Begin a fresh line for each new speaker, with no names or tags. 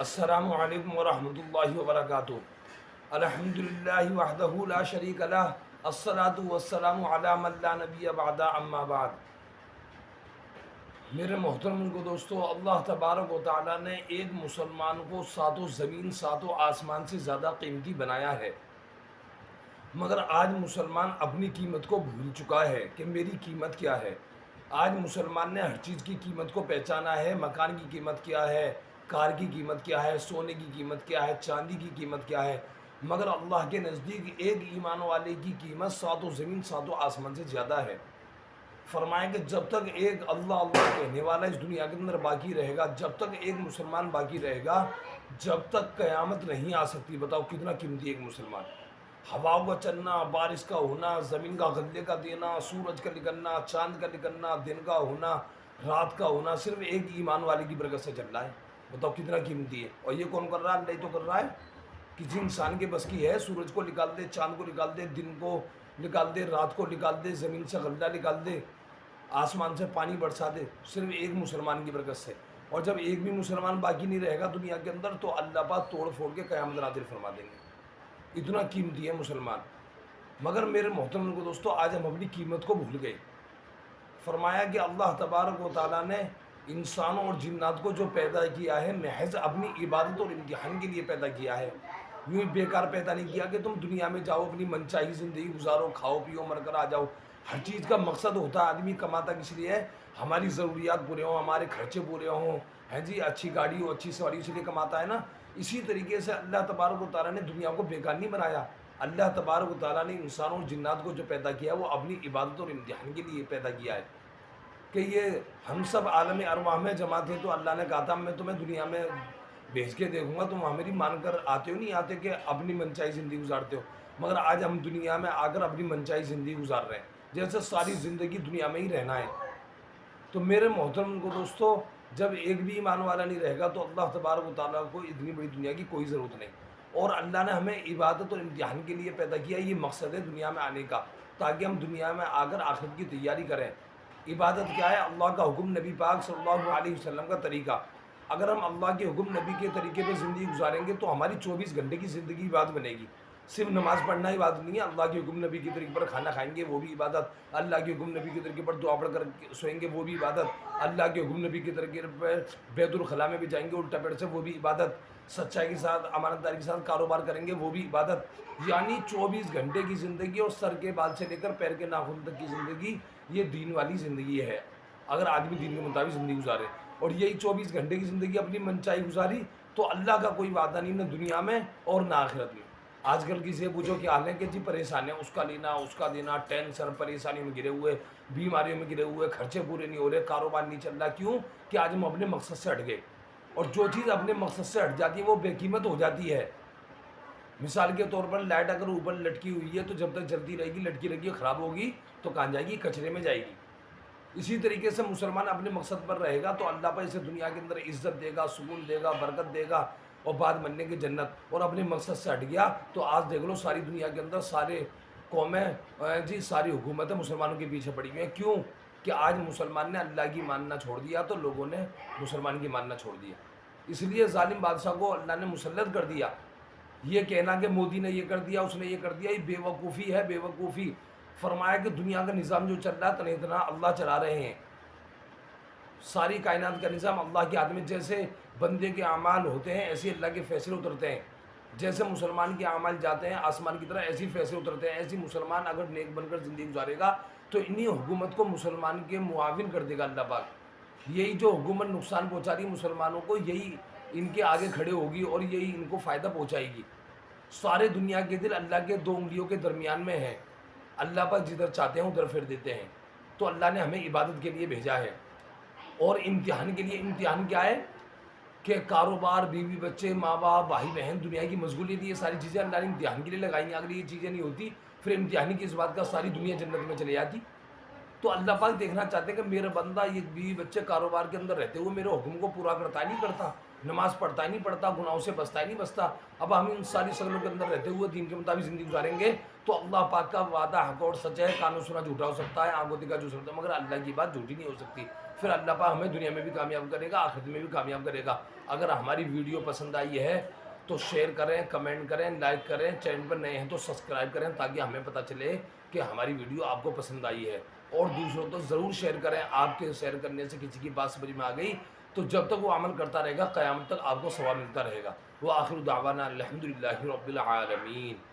السلام علیکم ورحمۃ اللہ وبرکاتہ۔ الحمدللہ وحدہ لا شریک لہ، الصلاۃ والسلام علی من لا نبی بعد، اما بعد۔ میرے محترم کو دوستو، اللہ تبارک و تعالیٰ نے ایک مسلمان کو ساتوں زمین ساتوں آسمان سے زیادہ قیمتی بنایا ہے، مگر آج مسلمان اپنی قیمت کو بھول چکا ہے کہ میری قیمت کیا ہے۔ آج مسلمان نے ہر چیز کی قیمت کو پہچانا ہے، مکان کی قیمت کیا ہے، کار کی قیمت کیا ہے، سونے کی قیمت کیا ہے، چاندی کی قیمت کیا ہے، مگر اللہ کے نزدیک ایک ایمان والے کی قیمت ساتوں زمین ساتوں آسمان سے زیادہ ہے۔ فرمائیں کہ جب تک ایک اللہ اللہ کہنے والا اس دنیا کے اندر باقی رہے گا، جب تک ایک مسلمان باقی رہے گا، جب تک قیامت نہیں آ سکتی۔ بتاؤ کتنا قیمتی ایک مسلمان۔ ہواؤں کا چلنا، بارش کا ہونا، زمین کا غلے کا دینا، سورج کا نکلنا، چاند کا نکلنا، دن کا ہونا، رات کا ہونا، صرف ایک ایمان والے کی برکت سے چل رہا ہے۔ بتاؤ کتنا قیمتی ہے۔ اور یہ کون کر رہا ہے؟ اللہ ہی تو کر رہا ہے۔ کسی انسان کے بس کی ہے سورج کو نکال دے، چاند کو نکال دے، دن کو نکال دے، رات کو نکال دے، زمین سے غلہ نکال دے، آسمان سے پانی برسا دے، صرف ایک مسلمان کی برکت سے۔ اور جب ایک بھی مسلمان باقی نہیں رہے گا دنیا کے اندر تو اللہ پاک توڑ پھوڑ کے قیامت نازل فرما دیں گے۔ اتنا قیمتی ہے مسلمان۔ مگر میرے محترم کو دوستو، آج ہم اپنی قیمت کو بھول گئے۔ فرمایا کہ اللہ تبارک و تعالیٰ نے انسانوں اور جنات کو جو پیدا کیا ہے محض اپنی عبادت اور امتحان کے لیے پیدا کیا ہے۔ یوں ہی بیکار پیدا نہیں کیا کہ تم دنیا میں جاؤ اپنی منچاہی زندگی گزارو، کھاؤ پیو مر کر آ جاؤ۔ ہر چیز کا مقصد ہوتا ہے، آدمی کماتا کس لیے ہے؟ ہماری ضروریات پورے ہوں، ہمارے خرچے پورے ہوں، ہیں جی، اچھی گاڑی ہو، اچھی سواری، اس لیے کماتا ہے نا۔ اسی طریقے سے اللہ تبارک و تعالیٰ نے دنیا کو بیکار نہیں بنایا۔ اللہ تبارک و تعالیٰ نے انسانوں اور جنات کو جو پیدا کیا وہ اپنی عبادت اور امتحان کے لیے پیدا کیا ہے کہ یہ ہم سب عالم ارواح میں جمع تھے، تو اللہ نے کہا تھا میں تمہیں دنیا میں بھیج کے دیکھوں گا، تم میری مان کر آتے ہو نہیں آتے کہ اپنی منچائی زندگی گزارتے ہو۔ مگر آج ہم دنیا میں آ کر اپنی منچائی زندگی گزار رہے ہیں، جیسے ساری زندگی دنیا میں ہی رہنا ہے۔ تو میرے محترم کو دوستو، جب ایک بھی ایمان والا نہیں رہے گا تو اللہ تبارک و تعالیٰ کو اتنی بڑی دنیا کی کوئی ضرورت نہیں۔ اور اللہ نے ہمیں عبادت اور امتحان کے لیے پیدا کیا، یہ مقصد ہے دنیا میں آنے کا، تاکہ ہم دنیا میں آ کر آخرت کی تیاری کریں۔ عبادت کیا ہے؟ اللہ کا حکم، نبی پاک صلی اللہ علیہ وسلم کا طریقہ۔ اگر ہم اللہ کے حکم، نبی کے طریقے پہ زندگی گزاریں گے تو ہماری 24 گھنٹے کی زندگی عبادت بنے گی۔ صرف نماز پڑھنا ہی عبادت نہیں ہے، اللہ کے حکم نبی کے طریقے پر کھانا کھائیں گے وہ بھی عبادت، اللہ کے حکم نبی کے طریقے پر دعا پڑھ کر سوئیں گے وہ بھی عبادت، اللہ کے حکم نبی کے طریقے پر بیت الخلاء میں بھی جائیں گے الٹا پیٹ سے وہ بھی عبادت، سچائی کے ساتھ امانت داری کے ساتھ کاروبار کریں گے وہ بھی عبادت۔ یعنی 24 گھنٹے کی زندگی اور سر کے بال سے لے کر پیر کے ناخن تک کی زندگی، یہ دین والی زندگی ہے اگر آدمی دین کے مطابق زندگی گزارے۔ اور یہی 24 گھنٹے کی زندگی اپنی منچائی گزاری تو اللہ کا کوئی وعدہ نہیں، نہ دنیا میں اور نہ آخرت میں۔ آج کل کسی سے پوچھو کہ حال ہے کہ جی پریشان ہے، اس کا لینا اس کا دینا، ٹینشن پریشانی میں گرے ہوئے، بیماریوں میں گرے ہوئے، خرچے پورے نہیں ہو رہے، کاروبار نہیں چل رہا۔ کیوں؟ کہ آج ہم اپنے مقصد سے ہٹ گئے، اور جو چیز اپنے مقصد سے ہٹ جاتی ہے وہ بے قیمت ہو جاتی ہے۔ مثال کے طور پر لائٹ اگر اوپر لٹکی ہوئی ہے تو جب تک جلتی رہے گی، لٹکی رہے گی، خراب ہوگی تو کہاں جائے گی؟ کچرے میں جائے گی۔ اسی طریقے سے مسلمان اپنے مقصد پر رہے گا تو اللہ پر اسے دنیا کے اندر عزت دے گا، سکون دے گا، برکت دے گا اور بعد مننے کی جنت۔ اور اپنے مقصد سے ہٹ گیا تو آج دیکھ لو ساری دنیا کے اندر سارے قومیں جی ساری حکومتیں مسلمانوں کے پیچھے پڑی ہوئی ہیں۔ کیوں؟ کہ آج مسلمان نے اللہ کی ماننا چھوڑ دیا تو لوگوں نے مسلمان کی ماننا چھوڑ دیا۔ اس لیے ظالم بادشاہ کو اللہ نے مسلط کر دیا۔ یہ کہنا کہ مودی نے یہ کر دیا، اس نے یہ کر دیا، یہ بے وقوفی ہے، بے وقوفی۔ فرمایا کہ دنیا کا نظام جو چل رہا ہے تنہ اتنا اللہ چلا رہے ہیں، ساری کائنات کا نظام اللہ کے ہاتھ میں۔ جیسے بندے کے اعمال ہوتے ہیں ایسے اللہ کے فیصلے اترتے ہیں، جیسے مسلمان کے اعمال جاتے ہیں آسمان کی طرح ایسے فیصلے اترتے ہیں۔ ایسی مسلمان اگر نیک بن کر زندگی گزارے گا تو انہی حکومت کو مسلمان کے معاون کر دے گا اللہ پاک۔ یہی جو حکومت نقصان پہنچا رہی ہے مسلمانوں کو، یہی ان کے آگے کھڑے ہوگی اور یہی ان کو فائدہ پہنچائے گی۔ سارے دنیا کے دل اللہ کے دو انگلیوں کے درمیان میں ہیں، اللہ پاک جدھر چاہتے ہیں ادھر پھیر دیتے ہیں۔ تو اللہ نے ہمیں عبادت کے لیے بھیجا ہے اور امتحان کے لیے۔ امتحان کیا ہے؟ کہ کاروبار، بیوی بچے، ماں باپ، بھائی بہن، دنیا کی مشغولیت، یہ ساری چیزیں اللہ نے امتحان کے لیے لگائی ہیں۔ اگر یہ چیزیں نہیں ہوتی پھر امتحانی کی اس بات کا ساری دنیا جنت میں چلے جاتی۔ تو اللہ پاک دیکھنا چاہتے ہیں کہ میرا بندہ یہ بیوی بچے کاروبار کے اندر رہتے ہوئے میرے حکم کو پورا کرتا ہی نہیں کرتا، نماز پڑھتا ہی نہیں پڑھتا، گناہوں سے بچتا ہی نہیں بچتا۔ اب ہم ان ساری شکلوں کے اندر رہتے ہوئے دین کے مطابق زندگی گزاریں گے تو اللہ پاک کا وعدہ حق اور سچ ہے۔ کانوں سنا جھوٹا ہو سکتا ہے، آنکھوں دیکھا جھوٹ سکتا ہے، مگر اللہ کی بات جھوٹی نہیں ہو سکتی۔ پھر اللہ پاک ہمیں دنیا میں بھی کامیاب کرے گا، آخرت میں بھی کامیاب کرے گا۔ اگر ہماری ویڈیو پسند آئی ہے تو شیئر کریں، کمنٹ کریں، لائک کریں، چینل پر نئے ہیں تو سبسکرائب کریں تاکہ ہمیں پتہ چلے کہ ہماری ویڈیو آپ کو پسند آئی ہے۔ اور دوسروں تو ضرور شیئر کریں، آپ کے شیئر کرنے سے کسی کی بات سمجھ میں آ گئی تو جب تک وہ عمل کرتا رہے گا قیامت تک آپ کو ثواب ملتا رہے گا۔ وآخر دعوانا الحمدللہ رب العالمین۔